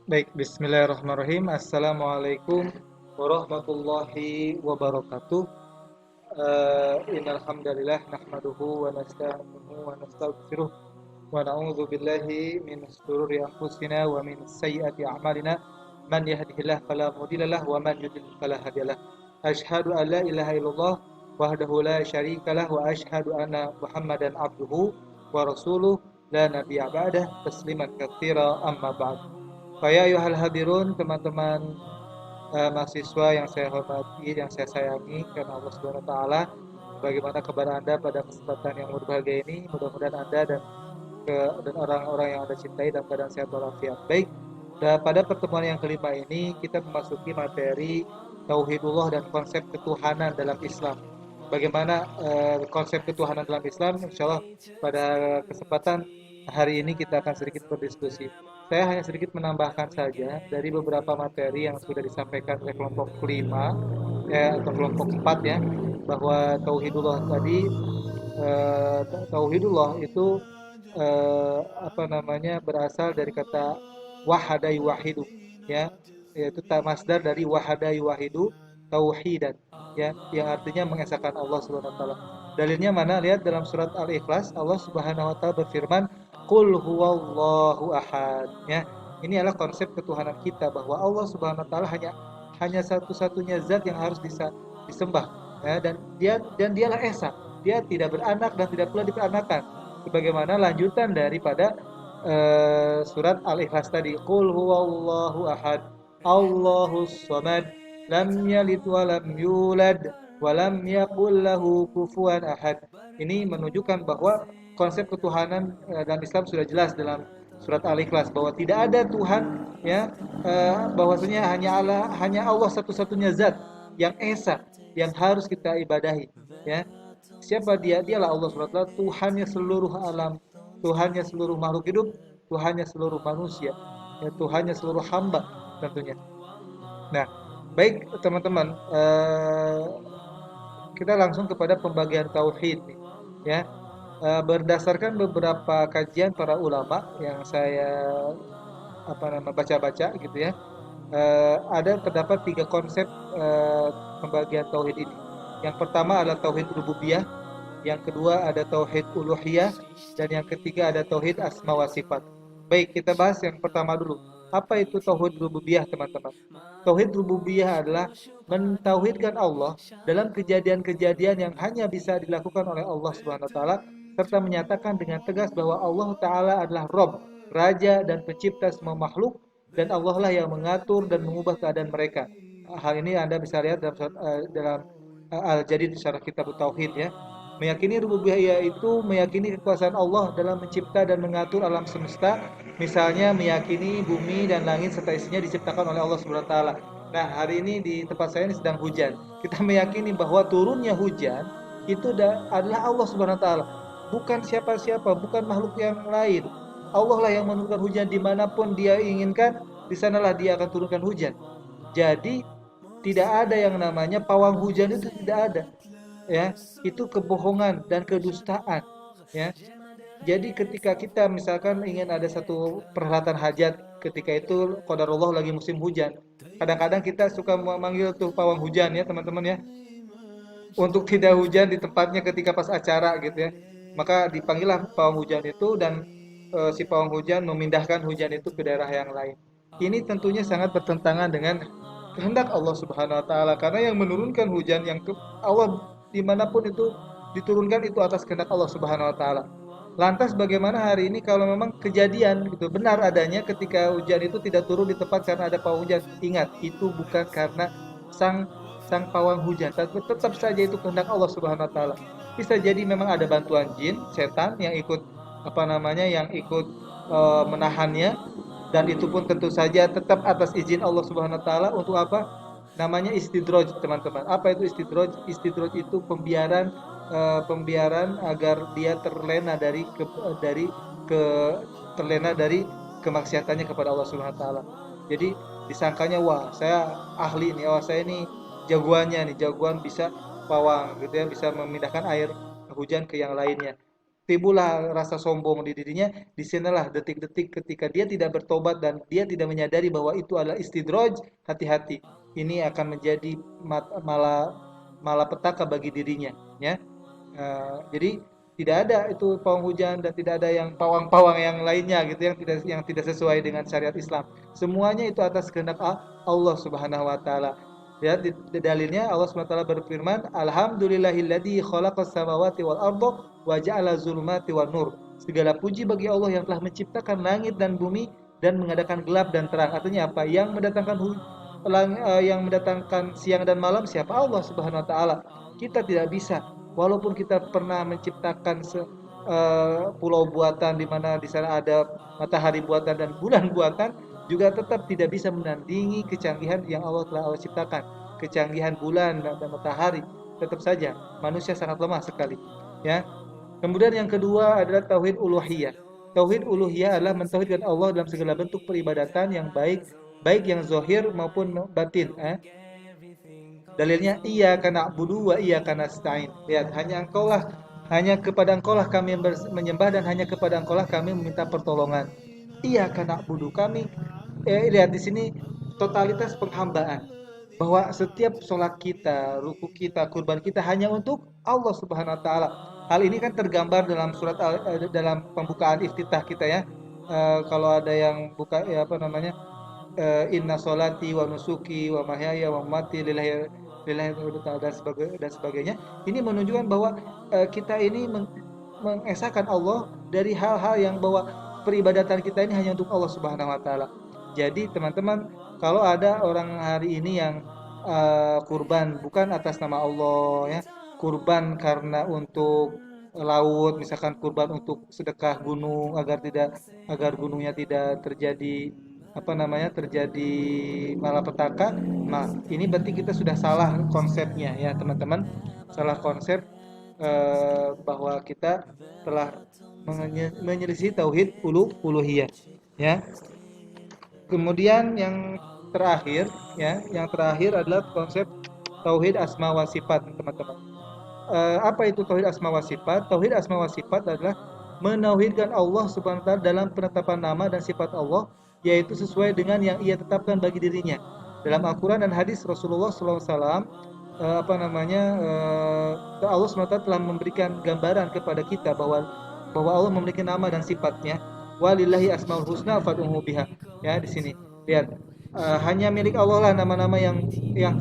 Baik, bismillahirrahmanirrahim. Assalamualaikum warahmatullahi wabarakatuh. Innal hamdalillah nahmaduhu wa nasta'inuhu wa nastaghfiruh wa na'udzu billahi min shururi anfusina wa min sayyiati a'malina. Man yahdihillahu fala mudhillalah wa man yudlil fala hadiyalah. Asyhadu an la ilaha illallah wahdahu la syarikalah wa asyhadu anna Muhammadan abduhu wa rasuluh la nabiyya ba'dah tasliman katsira amma ba'd. Faya yuhal hadirun, teman-teman mahasiswa yang saya hormati, yang saya sayangi karena Allah Subhanahu wa taala. Bagaimana kabar Anda pada kesempatan yang berbahagia ini? Mudah-mudahan Anda dan orang-orang yang Anda cintai dalam keadaan sehat walafiat. Baik, dan pada pertemuan yang kelima ini kita memasuki materi tauhidullah dan konsep ketuhanan dalam Islam. Bagaimana konsep ketuhanan dalam Islam? Insya Allah pada kesempatan hari ini kita akan sedikit berdiskusi. Saya hanya sedikit menambahkan saja dari beberapa materi yang sudah disampaikan oleh kelompok kelima atau kelompok 4 ya, bahwa tauhidullah tadi tauhidullah itu apa namanya, berasal dari kata wahada yuwahidu ya, yaitu masdar dari wahada yuwahidu tauhidan ya, yang artinya mengesahkan Allah Subhanahu wa taala. Dalilnya mana? Lihat dalam surat Al-Ikhlas, Allah Subhanahu wa taala berfirman, "Qul huwallahu ahad." Ya. Ini adalah konsep ketuhanan kita bahwa Allah Subhanahu wa taala hanya satu-satunya zat yang harus disembah ya, dan dialah esa. Dia tidak beranak dan tidak pula diperanakan. Sebagaimana lanjutan daripada surat Al-Ikhlas tadi, "Qul huwallahu ahad, Allahus samad, lam yalid wa lam yulad wa lam yakul lahu kufuwan ahad." Ini menunjukkan bahwa konsep ketuhanan dalam Islam sudah jelas dalam surat Al-Ikhlas bahwa tidak ada Tuhan ya, bahwasanya hanya Allah satu-satunya zat yang esa yang harus kita ibadahi ya. Siapa dia? Dialah Allah Subhanahu wa taala, Tuhannya seluruh alam, Tuhannya seluruh makhluk hidup, Tuhannya seluruh manusia, ya, Tuhannya seluruh hamba tentunya. Nah, baik teman-teman, kita langsung kepada pembagian tauhid nih, ya. Berdasarkan beberapa kajian para ulama yang saya baca-baca gitu ya, ada terdapat tiga konsep pembagian tauhid ini. Yang pertama adalah tauhid rububiyah, yang kedua ada tauhid uluhiyah, dan yang ketiga ada tauhid asma wa sifat. Baik, kita bahas yang pertama dulu. Apa itu tauhid rububiyah, teman-teman? Tauhid rububiyah adalah mentauhidkan Allah dalam kejadian-kejadian yang hanya bisa dilakukan oleh Allah Subhanahu wa taala, serta menyatakan dengan tegas bahwa Allah taala adalah Rabb, raja dan pencipta semua makhluk, dan Allah lah yang mengatur dan mengubah keadaan mereka. Hal ini Anda bisa lihat dalam Al-Jadid Syarah Kitab Tauhid ya. Meyakini rububiyah yaitu meyakini kekuasaan Allah dalam mencipta dan mengatur alam semesta, misalnya meyakini bumi dan langit serta isinya diciptakan oleh Allah Subhanahu wa taala. Nah, hari ini di tempat saya ini sedang hujan. Kita meyakini bahwa turunnya hujan itu adalah Allah Subhanahu wa taala, bukan siapa-siapa, bukan makhluk yang lain. Allah lah yang menurunkan hujan dimanapun Dia inginkan, di sanalah Dia akan turunkan hujan. Jadi tidak ada yang namanya pawang hujan, itu tidak ada ya, itu kebohongan dan kedustaan ya. Jadi ketika kita misalkan ingin ada satu perhelatan hajat, ketika itu qadarullah lagi musim hujan, kadang-kadang kita suka memanggil tuh pawang hujan ya teman-teman ya, untuk tidak hujan di tempatnya ketika pas acara gitu ya, maka dipanggillah pawang hujan itu, dan si pawang hujan memindahkan hujan itu ke daerah yang lain. Ini tentunya sangat bertentangan dengan kehendak Allah Subhanahu wa taala, karena yang menurunkan hujan yang Allah dimanapun itu diturunkan itu atas kehendak Allah Subhanahu wa taala. Lantas bagaimana hari ini kalau memang kejadian gitu benar adanya ketika hujan itu tidak turun di tempat karena ada pawang hujan? Ingat, itu bukan karena sang sang pawang hujan, tapi tetap saja itu kehendak Allah Subhanahu wa taala. Bisa jadi memang ada bantuan jin, setan yang ikut yang ikut menahannya, dan itu pun tentu saja tetap atas izin Allah Subhanahu wa taala. Untuk apa? Namanya istidraj, teman-teman. Apa itu istidraj? Istidraj itu pembiaran agar dia dari ke terlena dari kemaksiatannya kepada Allah Subhanahu wa taala. Jadi disangkanya, wah, saya ahli nih, wah, saya ini jagoannya nih, jagoan bisa pawang gitu ya, bisa memindahkan air hujan ke yang lainnya. timbullah rasa sombong di dirinya. Di sinilah detik-detik ketika dia tidak bertobat dan dia tidak menyadari bahwa itu adalah istidraj, hati-hati. Ini akan menjadi malah malapetaka bagi dirinya, ya. Jadi tidak ada itu pawang hujan dan tidak ada yang pawang-pawang yang lainnya gitu yang tidak sesuai dengan syariat Islam. Semuanya itu atas kehendak Allah Subhanahu wa taala. Ya, di dalilnya Allah Subhanahu wa taala berfirman, "Alhamdulillahilladzi khalaqas samawati wal arda wa ja'ala zulumati wan nur." Segala puji bagi Allah yang telah menciptakan langit dan bumi dan mengadakan gelap dan terang. Artinya apa? Yang mendatangkan siang dan malam siapa? Allah Subhanahu wa taala. Kita tidak bisa, walaupun kita pernah menciptakan pulau buatan di mana di sana ada matahari buatan dan bulan buatan, juga tetap tidak bisa menandingi kecanggihan yang Allah ciptakan. Kecanggihan bulan dan matahari, tetap saja manusia sangat lemah sekali, ya. Kemudian yang kedua adalah tauhid uluhiyah. Tauhid uluhiyah adalah mentauhidkan Allah dalam segala bentuk peribadatan yang baik, baik yang zahir maupun batin. Dalilnya iyyaka na'budu wa iyyaka nasta'in. Lihat, hanya kepada Engkaulah kami menyembah dan hanya kepada Engkaulah kami meminta pertolongan. Iyyaka na'budu, kami lihat di sini totalitas penghambaan. Bahwa setiap sholat kita, ruku kita, kurban kita hanya untuk Allah Subhanahu wa taala. Hal ini kan tergambar dalam dalam pembukaan iftitah kita, ya. Kalau ada yang buka, ya, apa namanya? Inna solati wa nusuki wa mahyaya wa mamati lillahi dan sebagainya. Ini menunjukkan bahwa kita ini mengesahkan Allah dari hal-hal yang bahwa peribadatan kita ini hanya untuk Allah Subhanahu wa taala. Jadi teman-teman, kalau ada orang hari ini yang kurban bukan atas nama Allah, ya, kurban karena untuk laut, misalkan kurban untuk sedekah gunung agar gunungnya tidak terjadi terjadi malapetaka. Nah, ini berarti kita sudah salah konsepnya, ya teman-teman. Salah konsep, bahwa kita telah menyelisih tauhid uluhiyah, ya. Kemudian yang terakhir adalah konsep tauhid asma wa sifat, teman-teman. Apa itu tauhid asma wa sifat? Tauhid asma wa sifat adalah menauhidkan Allah Subhanahu wa taala dalam penetapan nama dan sifat Allah, yaitu sesuai dengan yang Ia tetapkan bagi dirinya. Dalam Al-Qur'an dan hadis Rasulullah sallallahu alaihi wasallam, Allah Subhanahu wa taala telah memberikan gambaran kepada kita bahwa Allah memiliki nama dan sifatnya. Walillahi asmaul husna fad'uhu biha. Ya, di sini. Lihat, hanya milik Allah lah nama-nama yang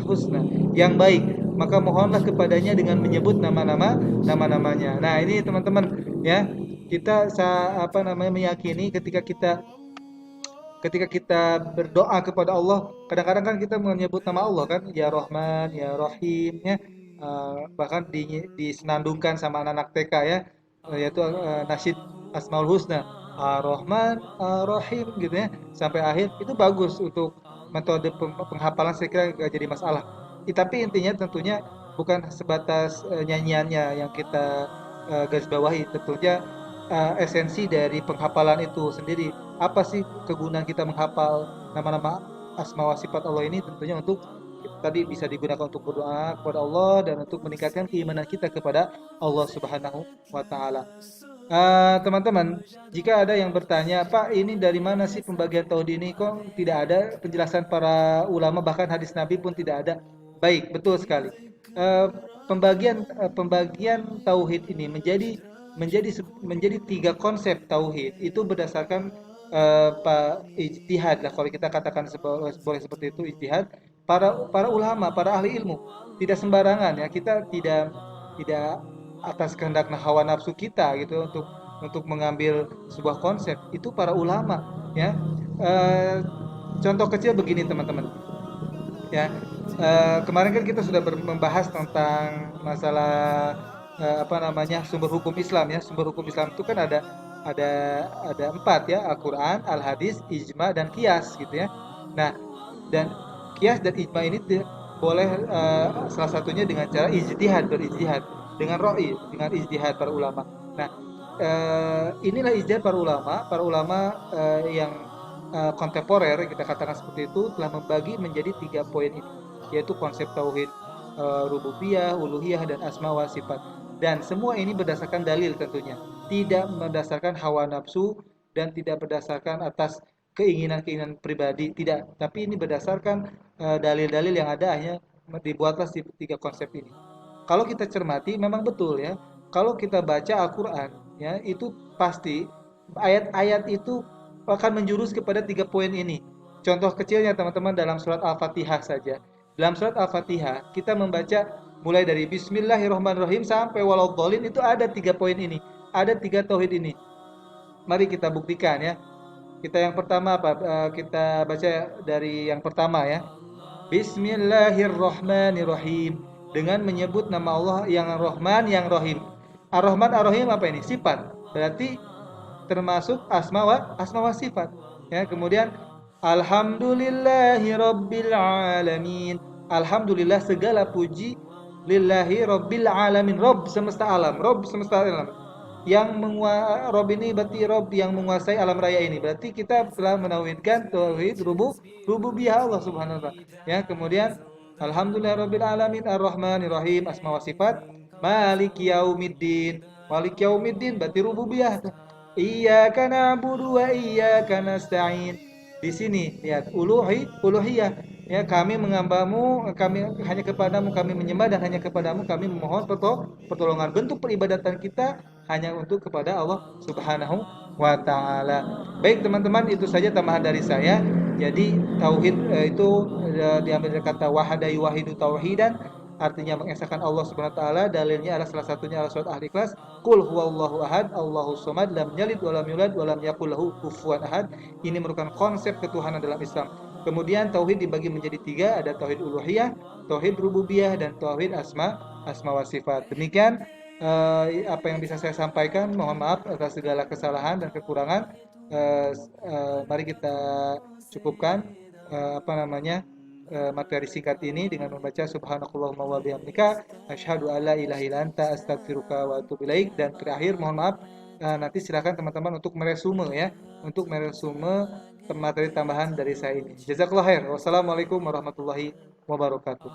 husna, yang baik. Maka mohonlah kepadanya dengan menyebut nama-namanya. Nah, ini teman-teman, ya. Kita meyakini ketika kita berdoa kepada Allah, kadang-kadang kan kita menyebut nama Allah kan, ya Rahman, ya Rahim, ya. Bahkan disenandungkan sama anak-anak TK, ya, yaitu nasyid Asmaul Husna, Ar-Rahman, Ar-Rahim, gitu, ya, sampai akhir. Itu bagus untuk metode penghafalan, saya kira gak jadi masalah. Tapi intinya tentunya bukan sebatas nyanyiannya yang kita garis bawahi. Tentunya esensi dari penghafalan itu sendiri. Apa sih kegunaan kita menghafal nama-nama asma wa sifat Allah ini? Tentunya untuk tadi bisa digunakan untuk berdoa kepada Allah dan untuk meningkatkan keimanan kita kepada Allah Subhanahu wa taala. Teman-teman, jika ada yang bertanya, Pak, ini dari mana sih pembagian tauhid ini? Kok tidak ada penjelasan para ulama, bahkan hadis Nabi pun tidak ada. Baik, betul sekali. Eh, pembagian tauhid ini menjadi tiga konsep tauhid itu berdasarkan ijtihad lah, kalau kita katakan boleh seperti itu, ijtihad para ulama, para ahli ilmu. Tidak sembarangan, ya, kita tidak atas kehendak hawa nafsu kita gitu untuk mengambil sebuah konsep. Itu para ulama, ya. Contoh kecil begini, teman-teman, ya. Kemarin kan kita sudah membahas tentang masalah sumber hukum Islam, ya. Sumber hukum Islam itu kan ada empat, ya: Al-Quran, Al-Hadis, Ijma, dan Qiyas, gitu, ya. Nah, dan Qiyas dan Ijma ini boleh salah satunya dengan cara berijtihad dengan ra'i, dengan ijtihad para ulama. Nah, inilah ijtihad para ulama yang kontemporer, kita katakan seperti itu, telah membagi menjadi 3 poin ini, yaitu konsep tauhid rububiyah, uluhiyah, dan asma wa sifat. Dan semua ini berdasarkan dalil tentunya. tidak berdasarkan hawa nafsu dan tidak berdasarkan atas keinginan-keinginan pribadi, tidak. Tapi ini berdasarkan dalil-dalil yang ada, hanya dibuatlah si tiga konsep ini. Kalau kita cermati memang betul ya. Kalau kita baca Al-Qur'an ya, itu pasti ayat-ayat itu akan menjurus kepada tiga poin ini. Contoh kecilnya teman-teman dalam surat Al-Fatihah saja. Dalam surat Al-Fatihah kita membaca mulai dari Bismillahirrahmanirrahim sampai Waladhdallin, itu ada tiga poin ini, ada tiga tauhid ini. Mari kita buktikan ya. Kita yang pertama apa? Kita baca dari yang pertama ya. Bismillahirrahmanirrahim. Dengan menyebut nama Allah yang Rahman, yang Rahim. Ar-Rahman, Ar-Rahim apa ini? Sifat. Berarti termasuk asma wa sifat. Ya, kemudian Alhamdulillahi Rabbil Alamin. Alhamdulillah segala puji lillahi Rabbil Alamin. Rob semesta alam. Rob semesta alam. Rob ini berarti Rob yang menguasai alam raya ini. Berarti kita telah menauhidkan tauhid rububiyah Allah Subhanahu wa taala. Ya, kemudian Alhamdulillah Rabbil Alamin Ar-Rahmanir Rahim, asma wa sifat. Maliki Yaumiddin. Maliki Yaumiddin berarti rububiyah. Iyyaka na'budu wa iyyaka nasta'in. Di sini lihat uluhiyah. Ya, kami mengambamu, kami hanya kepadamu kami menyembah, dan hanya kepadamu kami memohon pertolongan. Bentuk peribadatan kita hanya untuk kepada Allah Subhanahu wa taala. Baik teman-teman, itu saja tambahan dari saya. Jadi tauhid itu diambil dari kata wahada yuwahidu tauhidan, artinya mengesahkan Allah Subhanahu wa taala. Dalilnya adalah salah satunya adalah surat Al-Ikhlas, qul huwallahu ahad, Allahus samad, lam yalid walam yulad walam yakul lahu kufuwan ahad. Ini merupakan konsep ketuhanan dalam Islam. Kemudian tauhid dibagi menjadi tiga, ada tauhid uluhiyah, tauhid rububiyah, dan tauhid asma wa sifat. Demikian apa yang bisa saya sampaikan. Mohon maaf atas segala kesalahan dan kekurangan. Mari kita cukupkan materi singkat ini dengan membaca subhanakallahumma wa bihamdika asyhadu alla ilaha illa anta astaghfiruka wa atubu ilaik. Dan terakhir mohon maaf, nanti silakan teman-teman untuk meresume ya, untuk meresume materi tambahan dari saya ini. Jazakallahu khair. Wassalamualaikum warahmatullahi wabarakatuh.